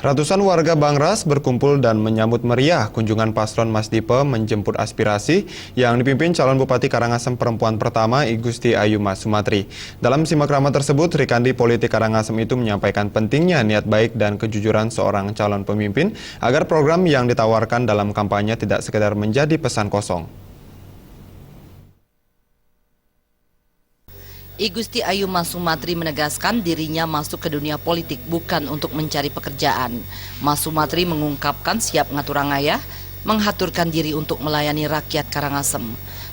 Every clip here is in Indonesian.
Ratusan warga Bangras berkumpul dan menyambut meriah kunjungan paslon Mas Dipe menjemput aspirasi yang dipimpin calon Bupati Karangasem perempuan pertama I Gusti Ayu Mas Sumatri. Dalam simak ramah tersebut, Rikandi politik Karangasem itu menyampaikan pentingnya niat baik dan kejujuran seorang calon pemimpin agar program yang ditawarkan dalam kampanye tidak sekedar menjadi pesan kosong. I Gusti Ayu Mas Sumatri menegaskan dirinya masuk ke dunia politik bukan untuk mencari pekerjaan. Mas Sumatri mengungkapkan siap ngaturangaya, menghaturkan diri untuk melayani rakyat Karangasem.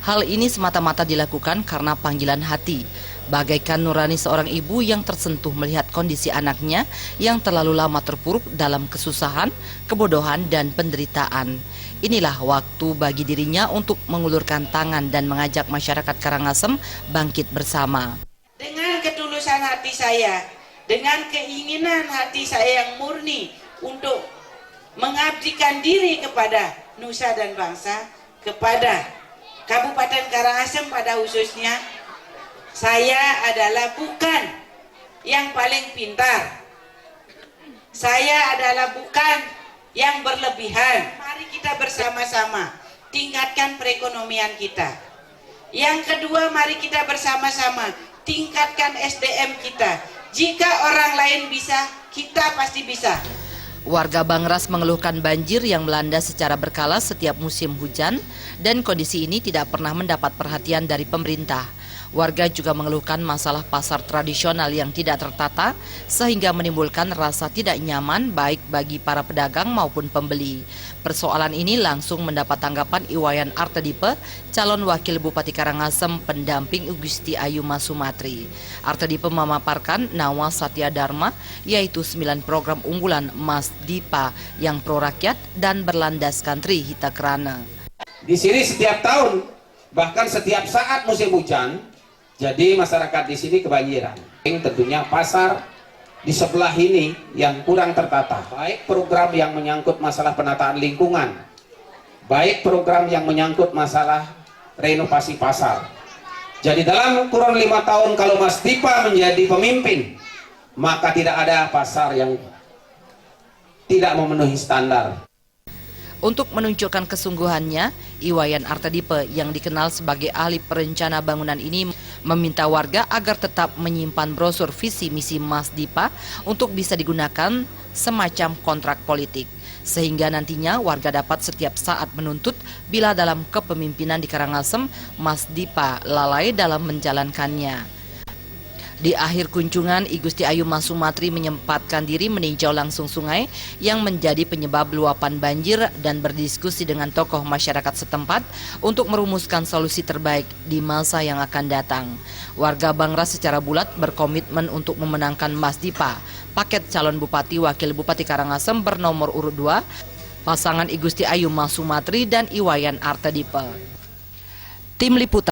Hal ini semata-mata dilakukan karena panggilan hati, bagaikan nurani seorang ibu yang tersentuh melihat kondisi anaknya yang terlalu lama terpuruk dalam kesusahan, kebodohan, dan penderitaan. Inilah waktu bagi dirinya untuk mengulurkan tangan dan mengajak masyarakat Karangasem bangkit bersama. Dengan ketulusan hati saya, dengan keinginan hati saya yang murni untuk mengabdikan diri kepada nusa dan bangsa, kepada Kabupaten Karangasem pada khususnya, saya adalah bukan yang paling pintar. Saya adalah bukan yang berlebihan. Mari kita bersama-sama tingkatkan perekonomian kita. Yang kedua, mari kita bersama-sama tingkatkan SDM kita. Jika orang lain bisa, kita pasti bisa. Warga Bangras mengeluhkan banjir yang melanda secara berkala setiap musim hujan dan kondisi ini tidak pernah mendapat perhatian dari pemerintah. Warga juga mengeluhkan masalah pasar tradisional yang tidak tertata sehingga menimbulkan rasa tidak nyaman baik bagi para pedagang maupun pembeli. Persoalan ini langsung mendapat tanggapan Iwayan Artadipe, calon wakil Bupati Karangasem pendamping I Gusti Ayu Mas Sumatri. Artadipe memaparkan Nawa Satya Dharma, yaitu 9 program unggulan Mas Dipa yang pro rakyat dan berlandaskan Tri Hita Krana. Di sini setiap tahun, bahkan setiap saat musim hujan, jadi masyarakat di sini kebanjiran. Tentunya pasar di sebelah ini yang kurang tertata. Baik program yang menyangkut masalah penataan lingkungan, baik program yang menyangkut masalah renovasi pasar. Jadi dalam kurun 5 tahun kalau Mas Dipa menjadi pemimpin, maka tidak ada pasar yang tidak memenuhi standar. Untuk menunjukkan kesungguhannya, Iwayan Artadipe yang dikenal sebagai ahli perencana bangunan ini meminta warga agar tetap menyimpan brosur visi misi Mas Dipa untuk bisa digunakan semacam kontrak politik. Sehingga nantinya warga dapat setiap saat menuntut bila dalam kepemimpinan di Karangasem, Mas Dipa lalai dalam menjalankannya. Di akhir kunjungan, I Gusti Ayu Mas Sumatri menyempatkan diri meninjau langsung sungai yang menjadi penyebab luapan banjir dan berdiskusi dengan tokoh masyarakat setempat untuk merumuskan solusi terbaik di masa yang akan datang. Warga Bangras secara bulat berkomitmen untuk memenangkan Mas Dipa, paket calon Bupati Wakil Bupati Karangasem bernomor urut 2, pasangan I Gusti Ayu Mas Sumatri dan Iwayan Artadipe. Tim Liputan